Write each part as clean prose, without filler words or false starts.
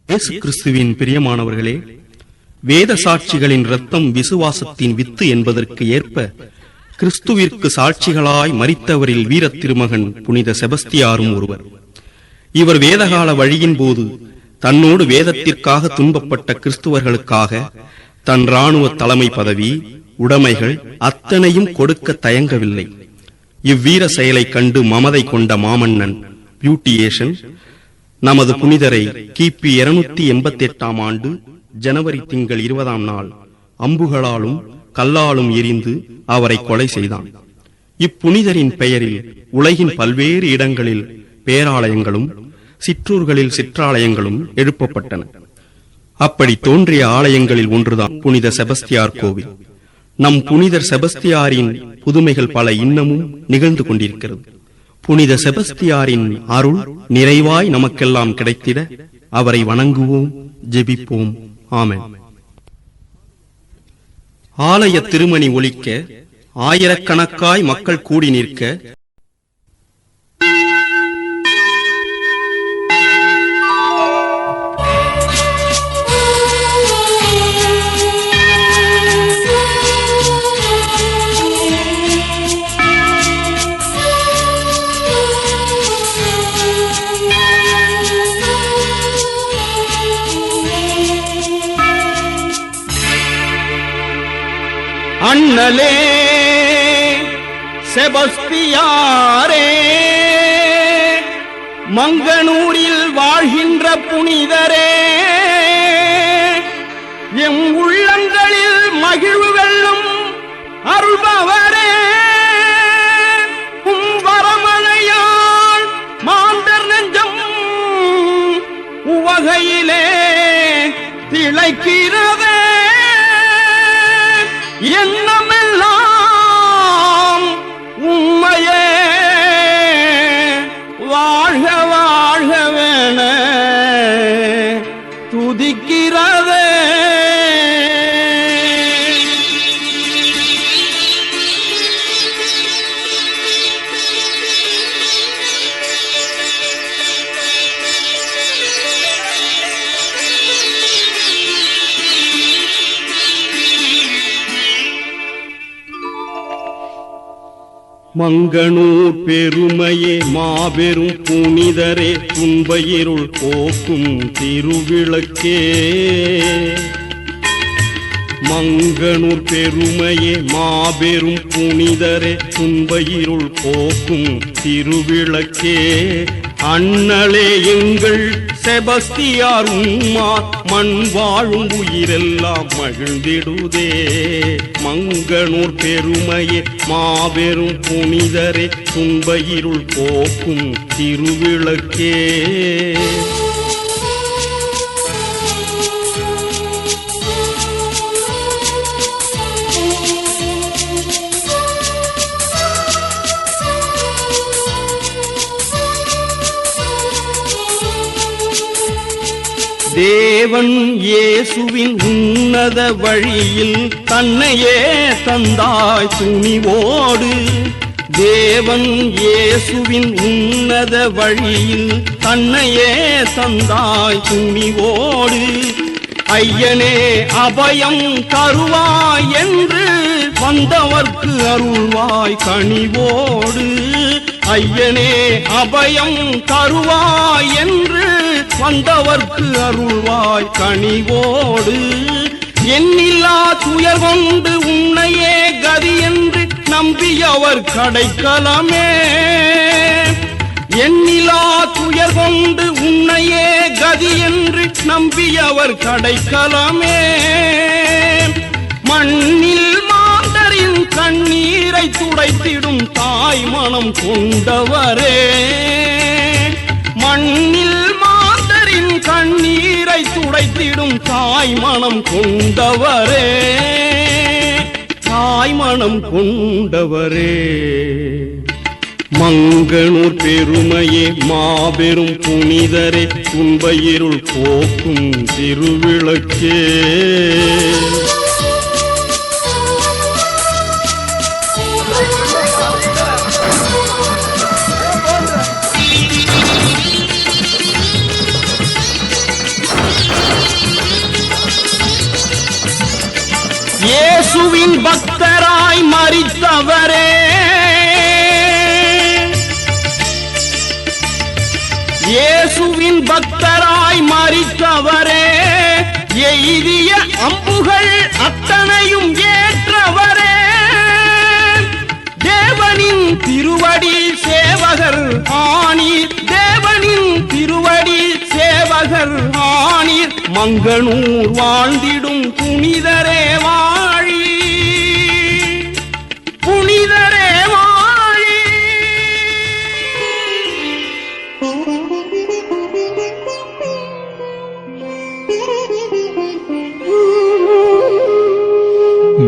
இயேசு கிறிஸ்துவின் பிரியமானவர்களே, வேத சாட்சிகளின் இரத்தம் விசுவாசத்தின் வித்து என்பதற்கு ஏற்ப கிறிஸ்துவிற்கு சாட்சிகளாய் மரித்தவரில் வீரத் திருமகன் புனித செபஸ்தியாரும் ஒருவர். இவர் வேதகால வழியின் போது தன்னோடு வேதத்திற்காக துன்பப்பட்ட கிறிஸ்துவர்களுக்காக தன் இராணுவ தலைமை பதவி, உடைமைகள் அத்தனையும் கொடுக்க தயங்கவில்லை. இவ்வீர செயலை கண்டு மமதை கொண்ட மாமன்னன் பியூட்டியேஷன் நமது புனிதரை கிபி 288 ஆண்டு ஜனவரி திங்கள் 20 நாள் அம்புகளாலும் கல்லாலும் எரிந்து அவரை கொலை செய்தான். இப்புனிதரின் பெயரில் உலகின் பல்வேறு இடங்களில் பேராலயங்களும் சிற்றூர்களில் சிற்றாலயங்களும் எழுப்பப்பட்டன. அப்படி தோன்றிய ஆலயங்களில் ஒன்றுதான் புனித செபஸ்தியார் கோவில். நம் புனிதர் செபஸ்தியாரின் புதுமைகள் பல இன்னமும் நிகழ்ந்து கொண்டிருக்கிறது. புனித செபஸ்தியாரின் அருள் நிறைவாய் நமக்கெல்லாம் கிடைத்திட அவரை வணங்குவோம், ஜெபிப்போம். ஆமென். ஆலய திருமணி ஒலிக்க ஆயிரக்கணக்காய் மக்கள் கூடி நிற்க அண்ணலே செபஸ்தியாரே, மங்கனூரில் வாழ்கின்ற புனிதரே, எம் உள்ளங்களில் மகிழ்வு வெல்லும் அருள்பவரே, வரமழையால் மாந்தர் நெஞ்சம் உவகையிலே திளைக்கிறதே, எண்ணமெல்லாம் உம்மையே வாழ்க வாழ்கவேன துதிக்கிறதே. மங்கனூர் பெருமையே மாபெரும் புனிதரே, துன்பயிருள் போக்கும் திருவிளக்கே. மங்கனூர் பெருமையே மாபெரும் புனிதரே, துன்பயிருள் போக்கும் திருவிளக்கே. அண்ணலே எங்கள் செபஸ்தியார் உம்மா மண் வாழும் உயிரெல்லாம் மகிழ்ந்திடுதே. மங்கனூர் பெருமையே மாபெரும் புனிதரே, துன்பயிருள் போக்கும் திருவிளக்கே. தேவன் இயேசுவின் உன்னத வழியில் தன்னையே தந்தாய் துணிவோடு. தேவன் இயேசுவின் உன்னத வழியில் தன்னையே தந்தாய் துணிவோடு. ஐயனே அபயம் தருவாய் என்று வந்தவர்க்கு அருள்வாய் கனிவோடு. ஐயனே அபயம் தருவாய் என்று வந்தவர்க்கு அருள்வாய் கனிவோடு. எண்ணில்லா துயர் கொண்டு உன்னையே கதி என்று நம்பியவர் கடைக்கலமே. எண்ணிலா துயர் கொண்டு உன்னையே கதி என்று நம்பியவர் கடைக்கலமே. மண்ணில் மாந்தரின் கண்ணீரை துடைத்திடும் தாய் மனம் கொண்டவரே. மண்ணில் மாந்தரின் கண்ணீரை துடைத்திடும் தாய் மனம் கொண்டவரே. தாய் மனம் கொண்டவரே. மங்கனூர் பெருமையே மாபெரும் புனிதரே, துன்பயிருள் போக்கும் திருவிளக்கே. இயேசுவின் பக்தராய் மரித்தவரே, இயேசுவின் பக்தராய் மரித்தவரே, எய்திய அம்புகள் அத்தனையும் ஏற்றவரே, தேவனின் திருவடி சேவகர் ஆனீர், தேவனின் திருவடி சேவகர் ஆனீர், மங்கனூர் வாழ்ந்திடும் புனிதரே வாழி, புனிதரே வாழி.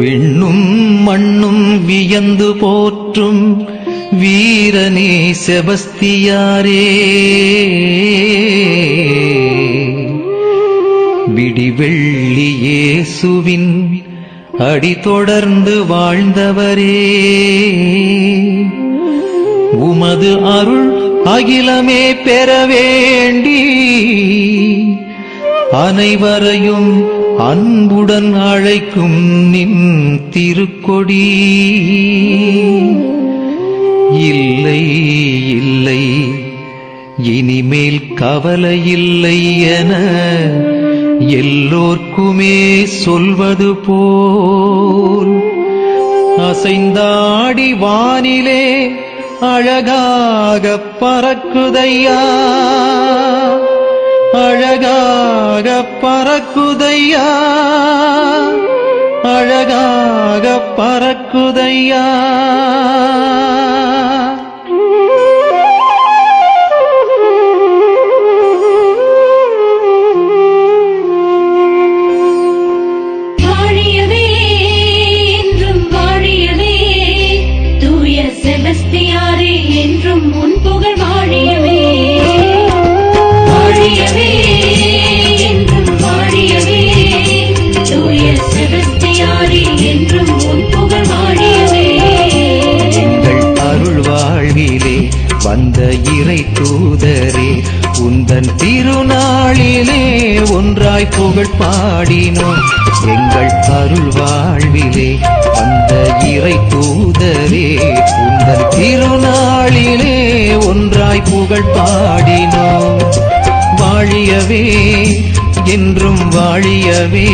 விண்ணும் மண்ணும் வியந்து போற்றும் வீரனே செபஸ்தியாரே, விடிவெள்ளி இயேசுவின் அடி தொடர்ந்து வாழ்ந்தவரே, உமது அருள் அகிலமே பெற வேண்டி அனைவரையும் அன்புடன் அழைக்கும் நின் திருக்கொடி. இல்லை இல்லை இனிமேல் கவலை இல்லை என எல்லோர்க்குமே சொல்வது போல் அசைந்தாடி வானிலே அழகாக பறக்குதையா, அழகாக பறக்குதையா, அழகாக பறக்குதையா. வாழியவே என்றும் வாழியவே, தூய செபஸ்தியாரே என்றும் உன் புகழ் வாழியவே, வாழியவே என்றும் வாழியவே, தூய செபஸ்தியாரே என்றும் உன் புகழ் வாழியவே. எங்கள் அருள் வாழ்விலே வந்த இறை தூதரே, உந்தன் திருநாளிலே ஒன்றாய் புகழ் பாடினோம். எங்கள் அருள் வாழ்விலே வந்த இறை தூதரே, உந்தன் திருநாளிலே ஒன்றாய் புகழ் பாடினோம். வாழியவே என்றும் வாழியவே,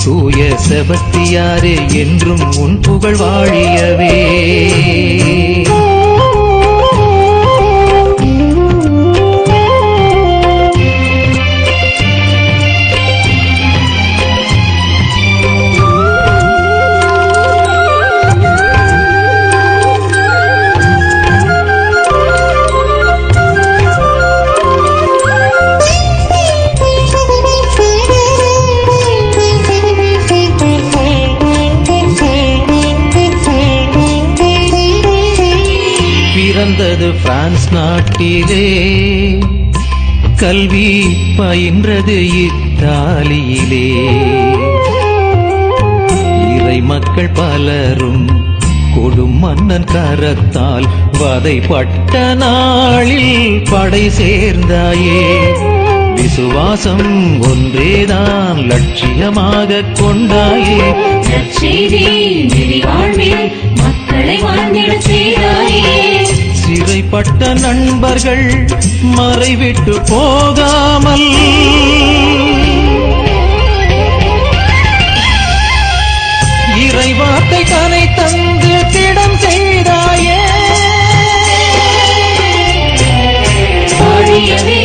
தூய செபஸ்தியாரே என்றும் உன் புகழ் வாழியவே. பிறந்தது பிரான்ஸ் நாட்டிலே, கல்வி பயின்றது இத்தாலியிலே, இறை மக்கள் பலரும் கொடும் மன்னன் கரத்தால் வதைப்பட்ட நாளில் படை சேர்ந்தாயே. விசுவாசம் ஒன்றேதான் லட்சியமாக கொண்டாயே, நற்செய்தி நெறிவாழ்வில் மக்களை வாழ்ந்திட செய்தாயே. சிறைப்பட்ட நண்பர்கள் மறைவிட்டு போகாமல் இறைவார்த்தை தனை தந்து திடம் செய்தாயே. வாழியவே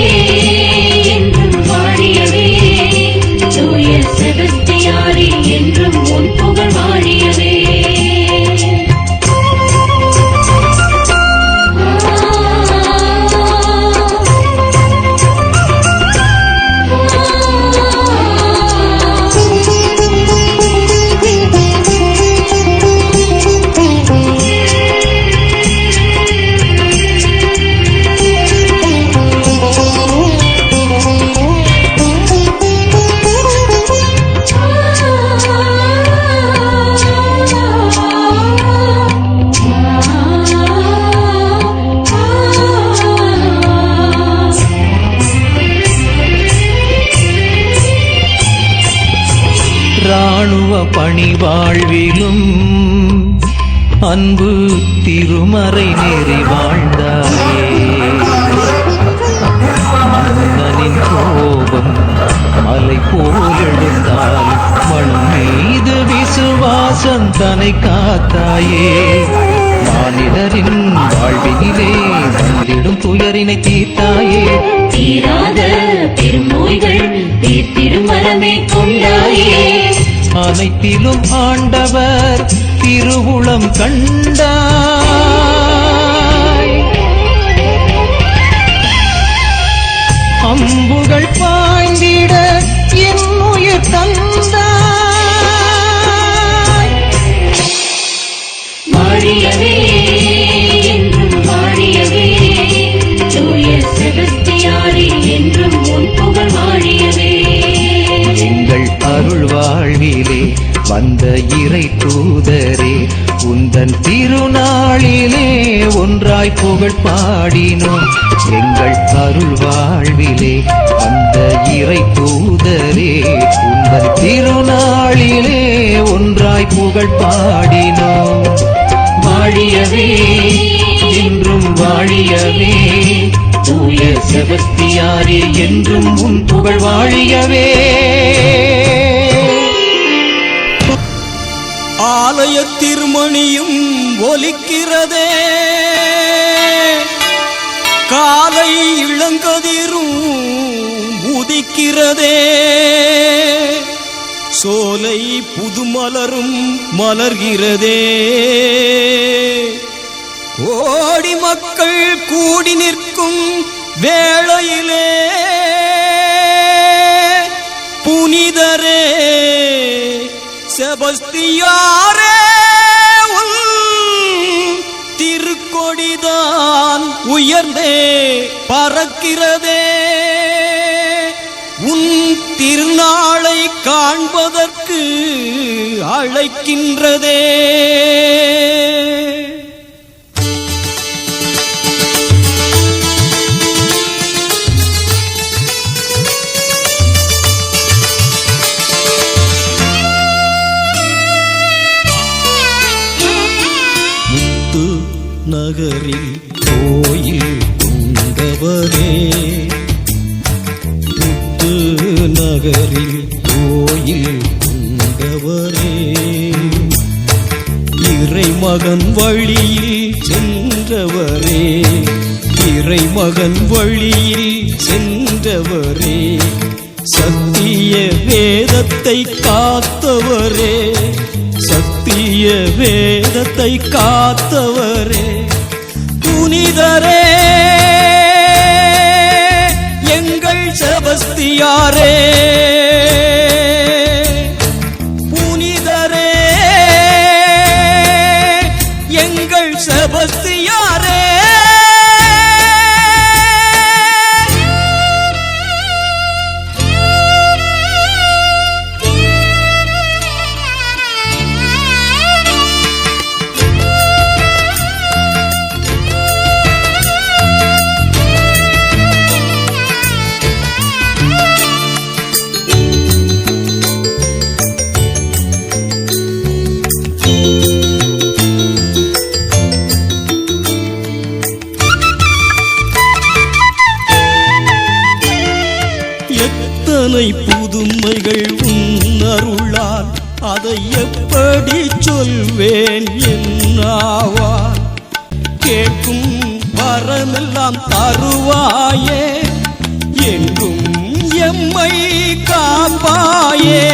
என்றும் வாழியவே, தூய செபஸ்தியாரே என்றும் உன் புகழ் வாழியவே. இராணுவ பணி வாழ்விலும் அன்பு திருமறை நெறி வாழ்ந்தாயே. மன்னனின் கோபம் மலை போல் எழுந்தால் மனம் மீது விசுவாசம் தன்னை காத்தாயே. மானிடரின் வாழ்வினிலே வந்திடும் துயரினை தீர்த்தாயே. தீராத பெரும் நோய்கள் தீர்த்திடும் வரமே கொண்டாயே. அனைத்திலும் ஆண்டவர் திருவுளம் கண்டாய். அம்புகள் பாய்ந்திட என் உயிர் தந்தாய். வாழியவே என்றும் வாழியவே, தூய செபஸ்தியாரே என்றும் உன் புகழ் வாழியவே. எங்கள் அருள் வாழ்விலே வந்த இறை தூதரே, உந்தன் திருநாளிலே ஒன்றாய் புகழ் பாடினோம். எங்கள் அருள் வாழ்விலே வந்த இறை தூதரே, உந்தன் திருநாளிலே ஒன்றாய் புகழ் பாடினோம். வாழியவே என்றும் வாழியவே, தூய செபஸ்தியாரே என்றும் உன் புகழ் வாழியவே. ஆலய திருமணியும் ஒலிக்கிறதே, காலை இளங்கதிரும் உதிக்கிறதே, சோலை புதுமலரும் மலர்கிறதே. கோடி மக்கள் கூடி நிற்கும் வேளையிலே புனிதரே செபஸ்தியாரே, உன் திருக்கொடிதான் உயர்ந்தே பறக்கிறதே. உன் திருநாளை காண்பதற்கு அழைக்கின்றதே. நகரில் கோயில் கொண்டவரே, முத்து நகரில் கோயில் கொண்டவரே, இறைமகன் வழியில் சென்றவரே, இறைமகன் வழியில் சென்றவரே, சத்திய வேதத்தை காத்தவரே, சத்திய வேதத்தை காத்தவரே, புனிதரே எங்கள் செபஸ்தியாரே, புனிதரே எங்கள் செபஸ்தியாரே. எத்தனை புதுமைகள் உன் அருளால், அதை எப்படி சொல்வேன் என்னாவால். கேட்கும் வரமெல்லாம் தருவாயே, எங்கும் எம்மை காப்பாயே.